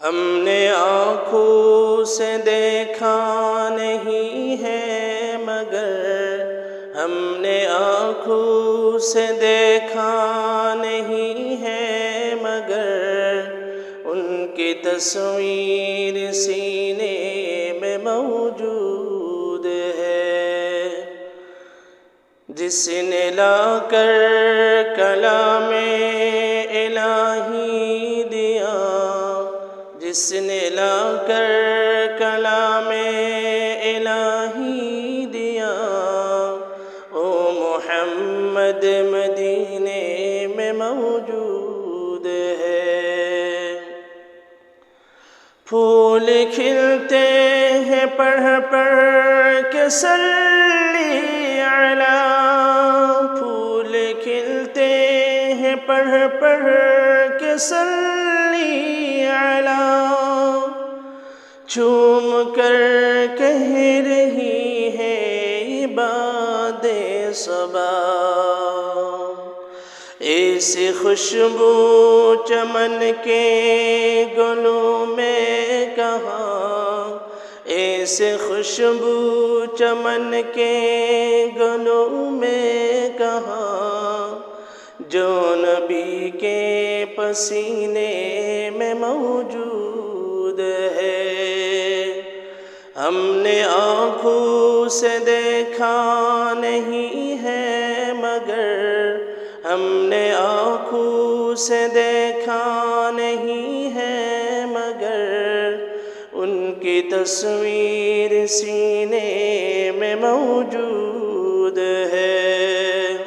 ہم نے آنکھوں سے دیکھا نہیں ہے مگر ہم نے آنکھوں سے دیکھا نہیں ہے مگر ان کی تصویر سینے میں موجود ہے۔ جس نے لا کر کلام الہی دیا، جس نے لا کر کلام الہی دیا، او محمد مدینے میں موجود ہے۔ پھول کھلتے ہیں پڑھ پڑھ کے صلی علی، پھول کھلتے ہیں پڑھ پڑھ کے صلی علی، چوم کر کہہ رہی ہے یہ باد صبا، ایسی خوشبو چمن کے گلوں میں کہاں، ایسے خوشبو چمن کے گلوں میں کہاں، جو نبی کے پسینے میں موجود ہے۔ ہم نے آنکھوں سے دیکھا نہیں ہے مگر ہم نے آنکھوں سے دیکھا نہیں ہے مگر ان کی تصویر سینے میں موجود ہے۔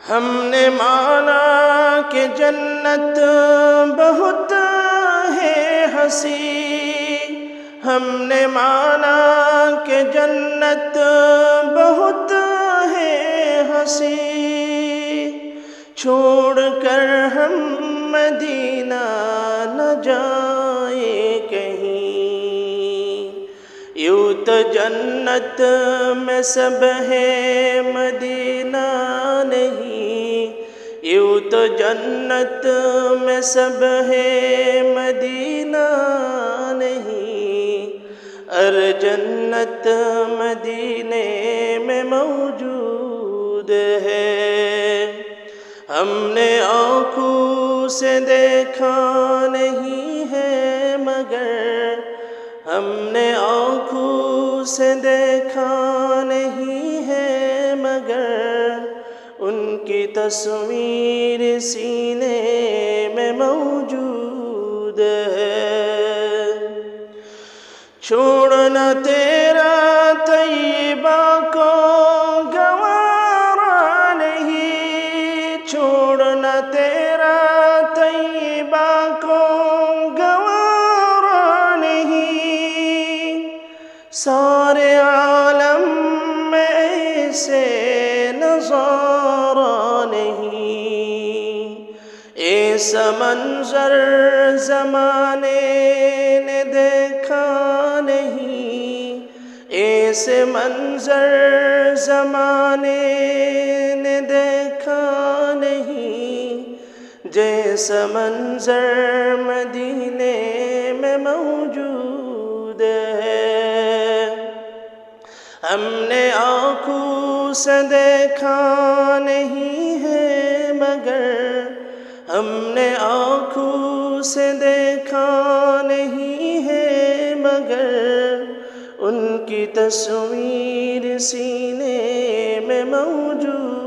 ہم نے مانا کہ جنت بہت ہے حسین، ہم نے مانا کہ جنت بہت ہے حسین، چھوڑ کر ہم مدینہ نہ جائیں کہیں، یوں تو جنت میں سب ہے مدینہ نہیں، یوں تو جنت میں سب ہے مدینہ نہیں، ار جنت مدینے میں موجود ہے۔ ہم نے آنکھوں سے دیکھا نہیں ہے مگر ہم نے آنکھوں سے دیکھا نہیں ہے مگر ان کی تصویر سینے میں موجود ہے۔ چھوڑنا تیرا طیبہ کو گوارا نہیں، چھوڑنا تیرا طیبہ کو گوارا نہیں، سارے عالم میں ایسے نظارہ نہیں، ایسا منظر زمانے نے دیکھا نہیں، ایسے منظر زمانے نے دیکھا نہیں، جیسا منظر مدینے میں موجود ہے۔ ہم نے آنکھوں سے دیکھا نہیں ہے مگر ہم نے آنکھوں سے دیکھا نہیں ہے مگر ان کی تصویر سینے میں موجود